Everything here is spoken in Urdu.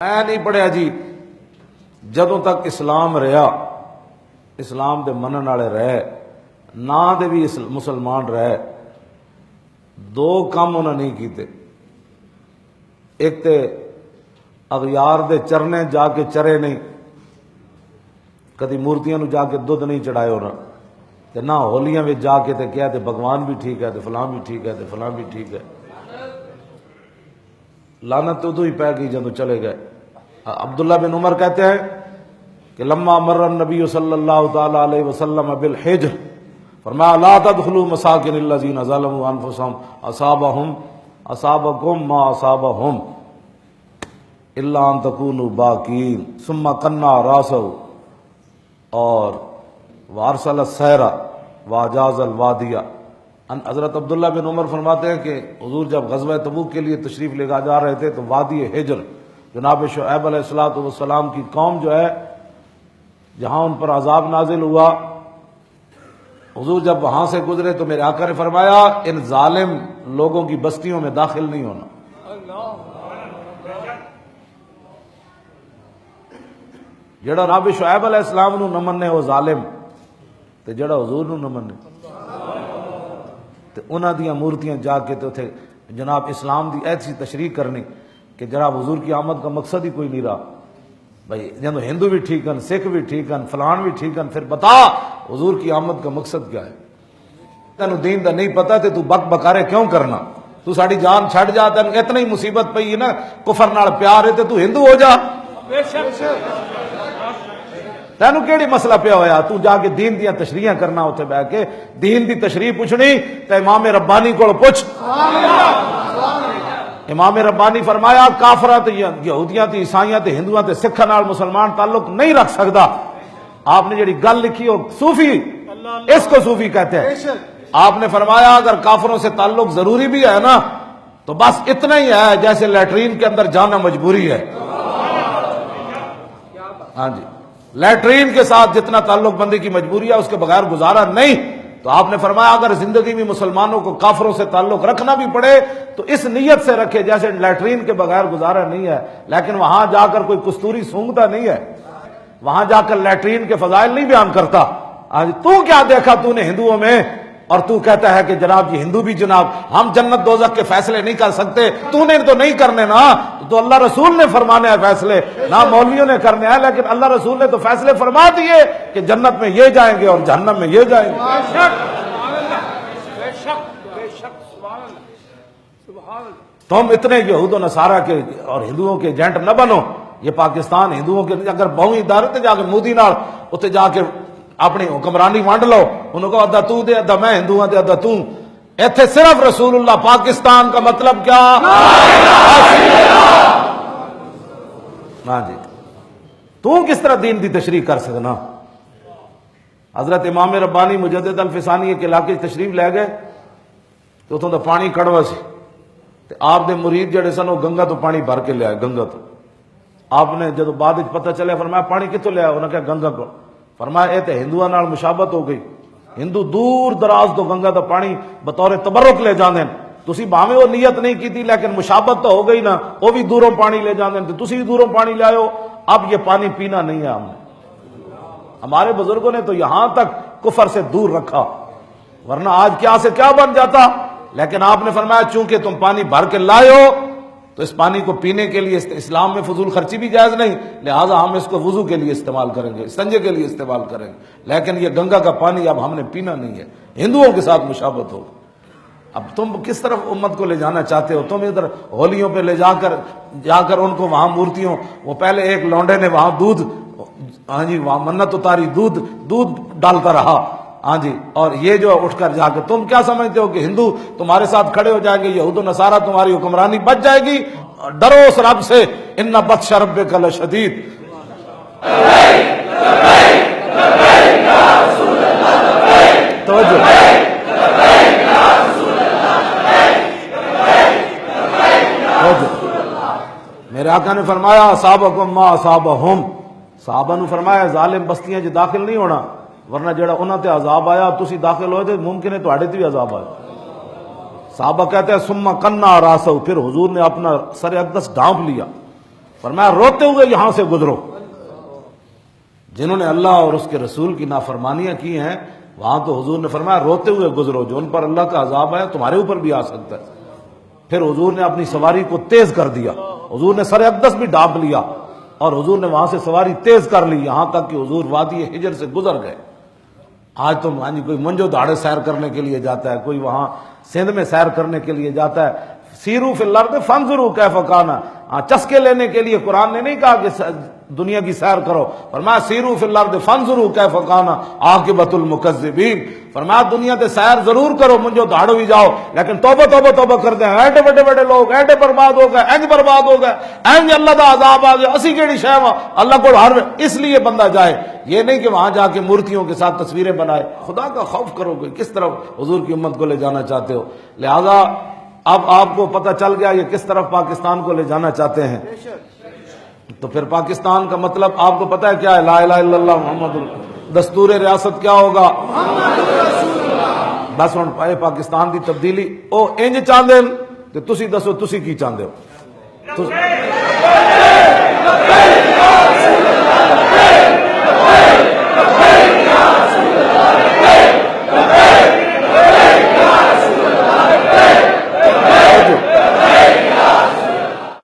میں نہیں پڑھیا جی جدوں تک اسلام رہا، اسلام دے منن والے رہے، نا دے بھی مسلمان رہے، دو کام انہوں نے نہیں کیتے۔ ایک تے اغیار دے چرنے جا کے چرے نہیں، کدی مورتیاں نو جا کے دودھ نہیں چڑھائے انہوں تے نہ ہولیاں میں جا کے تے کیا تے بھگوان بھی ٹھیک ہے تے فلاں بھی ٹھیک ہے تے فلاں بھی ٹھیک ہے۔ لعنت ادو ہی پہ گئی جدو چلے گئے۔ عبداللہ بن عمر کہتے ہیں کہ لما مر النبی صلی اللہ تعالی علیہ وسلم بالحجر فرمایا لا تدخلوا مساکن الذین ظلموا انفسهم اصابکم ما اصابهم الا ان تکونوا باکین ثم قنع راسہ اور وارسل السیرہ واجاز الوادیہ۔ حضرت عبداللہ بن عمر فرماتے ہیں کہ حضور جب غزوہ تبوک کے لیے تشریف لے جا رہے تھے تو وادی حجر جناب شعیب علیہ الصلوۃ والسلام کی قوم جو ہے جہاں ان پر عذاب نازل ہوا، حضور جب وہاں سے گزرے تو میرے آقا نے فرمایا ان ظالم لوگوں کی بستیوں میں داخل نہیں ہونا۔ جڑا جناب شعیب علیہ السلام نو نہ مننے وہ ظالم تے جڑا حضور نو نہ مننے تے انہاں دیاں مورتیاں جا کے تے اتھے جناب اسلام دی ایسی تشریح کرنی کہ جناب حضور کی آمد کا مقصد ہی کوئی نہیں رہا۔ بھائی جب ہندو بھی ٹھیک ہیں، سکھ بھی ٹھیک ہیں، فلان بھی ٹھیک ہیں، پھر بتا حضور کی آمد کا مقصد کیا ہے؟ تینوں دین دا نہیں پتا تے تو بک بکارے کیوں کرنا؟ تو ساڑی جان چھڑ جا، تینوں اتنا ہی مصیبت پئی ہے نا، کفر نال پیار ہے تے تو ہندو ہو جا۔ تینوں کیڑی مسئلہ پیا ہویا؟ تو جا کے دین دیاں تشریحاں کرنا اتنے بیٹھ کے، دین دی تشریح پوچھنی تے امام ربانی کو پوچھ۔ امام ربانی فرمایا کافراں تے یہودیاں تے عیسائیاں تے ہندوؤں تے سکھاں نال مسلمان تعلق نہیں رکھ سکتا۔ آپ نے جڑی گل لکھی ہو صوفی، اس کو صوفی کہتے ہیں۔ آپ نے فرمایا اگر کافروں سے تعلق ضروری بھی ہے نا تو بس اتنا ہی ہے جیسے لیٹرین کے اندر جانا مجبوری ہے۔ ہاں جی، لیٹرین کے ساتھ جتنا تعلق بندی کی مجبوری ہے اس کے بغیر گزارا نہیں۔ تو آپ نے فرمایا اگر زندگی میں مسلمانوں کو کافروں سے تعلق رکھنا بھی پڑے تو اس نیت سے رکھے جیسے لیٹرین کے بغیر گزارا نہیں ہے، لیکن وہاں جا کر کوئی کستوری سونگتا نہیں ہے، وہاں جا کر لیٹرین کے فضائل نہیں بیان کرتا۔ آج تو کیا دیکھا تو نے ہندوؤں میں، اور تو کہتا ہے کہ جناب جی ہندو بھی جناب ہم جنت دوزخ کے فیصلے نہیں کر سکتے، تو نے تو نہیں کرنے نا، تو اللہ رسول نے فرمانے ہیں فیصلے، نہ مولویوں نے کرنے ہیں، لیکن اللہ رسول نے تو فیصلے فرما دیے کہ جنت میں یہ جائیں گے اور جہنم میں یہ جائیں گے۔ تم اتنے یہود و نصارہ کے اور ہندوؤں کے ایجنٹ نہ بنو۔ یہ پاکستان ہندوؤں کے اگر بہویں ادارے تے جا کے مودی نال اتنے جا کے اپنی حکمرانی ونڈ لو، انہوں کو ادھا تو دے ادھا میں ہندو ہاں تے ادھا تو، ایتھے صرف رسول اللہ پاکستان کا مطلب کیا؟ ہاں جی، تو کس طرح دین دی تشریح کر سکنا؟ حضرت امام ربانی مجدد الفسانی کے علاقے تشریف لے گئے تو اتوں دا پانی کڑوا سی تے آپ دے مرید جڑے سن وہ گنگا تو پانی بھر کے لے آئے، گنگا تو۔ آپ نے جب بعد پتہ چلے فرمایا پانی کتوں لے آئے؟ انہوں نے کہا گنگا کو۔ فرمایا اے تے ہندوؤں نال مشابت ہو گئی، ہندو دور دراز تو گنگا دا پانی بطور تبرک لے جاندے، تسی بھاویں وہ نیت نہیں کی تھی لیکن مشابت تو ہو گئی نا، وہ بھی دوروں پانی لے جاندے تے تسی بھی دوروں پانی لے آئے۔ اب یہ پانی پینا نہیں ہے ہم نے، ہمارے بزرگوں نے تو یہاں تک کفر سے دور رکھا، ورنہ آج کیا سے کیا بن جاتا۔ لیکن آپ نے فرمایا چونکہ تم پانی بھر کے لائے ہو تو اس پانی کو پینے کے لیے اسلام میں فضول خرچی بھی جائز نہیں، لہٰذا ہم اس کو وضو کے لیے استعمال کریں گے، استنجے کے لیے استعمال کریں گے، لیکن یہ گنگا کا پانی اب ہم نے پینا نہیں ہے۔ ہندوؤں کے ساتھ مشابت ہو۔ اب تم کس طرف امت کو لے جانا چاہتے ہو؟ تم ادھر ہولیوں پہ لے جا کر ان کو وہاں مورتیوں، وہ پہلے ایک لونڈے نے وہاں دودھ، ہاں جی وہاں منت اتاری، دودھ ڈالتا رہا، ہاں جی، اور یہ جو اٹھ کر جا کے تم کیا سمجھتے ہو کہ ہندو تمہارے ساتھ کھڑے ہو جائیں گے، یہود و نصارہ تمہاری حکمرانی بچ جائے گی؟ ڈرو اس رب سے، ان بطش ربک لشدید۔ توجہ، میرے آقا نے فرمایا اصابکم ما اصابہم، صحابہ نے فرمایا ظالم بستیاں جو داخل نہیں ہونا، ورنہ جڑا انہاں تے عذاب آیا تسی داخل ہوئے تھے ممکن ہے تواڈے تے بھی عذاب آیا۔ صحابہ کہتے ہیں ثم قنع راسہ، پھر حضور نے اپنا سر اقدس ڈھانپ لیا، فرمایا روتے ہوئے یہاں سے گزرو. جنہوں نے اللہ اور اس کے رسول کی نافرمانیاں کی ہیں وہاں تو حضور نے فرمایا روتے ہوئے گزرو، جو ان پر اللہ کا عذاب ہے تمہارے اوپر بھی آ سکتا ہے. پھر حضور نے اپنی سواری کو تیز کر دیا، حضور نے سر اقدس بھی ڈھانپ لیا اور حضور نے وہاں سے سواری تیز کر لی، یہاں تک کہ حضور وادی حجر سے گزر گئے. آج تو کوئی منجو دھاڑے سیر کرنے کے لیے جاتا ہے، کوئی وہاں سندھ میں سیر کرنے کے لیے جاتا ہے. سیرو فی الارض فانظروا کیف کان، چسکے لینے کے لیے قرآن نے نہیں کہا کہ دنیا کی سیر کرو، فرمایا سیرو فی الارض فانظروا کیف کان عاقبۃ المکذبین. فرمایا دنیا تے سیر ضرور کرو، منجو دھاڑو بھی جاؤ، لیکن توبہ توبہ توبہ کرتے ہیں. ایڈے بڑے بڑے لوگ ایڈے برباد ہو گئے، اینج برباد ہو گئے، اینج اللہ دا عذاب آ گیا، اسی کیڑی شے وا اللہ کو ہر اس لیے بندہ جائے. یہ نہیں کہ وہاں جا کے مورتیوں کے ساتھ تصویریں بنائے. خدا کا خوف کرو کہ کس طرف حضور کی امت کو لے جانا چاہتے ہو. لہذا اب آپ کو پتہ چل گیا یہ کس طرف پاکستان کو لے جانا چاہتے ہیں. تو پھر پاکستان کا مطلب آپ کو پتہ ہے کیا ہے؟ لا الہ الا اللہ محمد. دستور ریاست کیا ہوگا؟ بس ہن پائے پاکستان دی تبدیلی او انج چاہندے تے تسی دسو تسی کی چاہندے ہو؟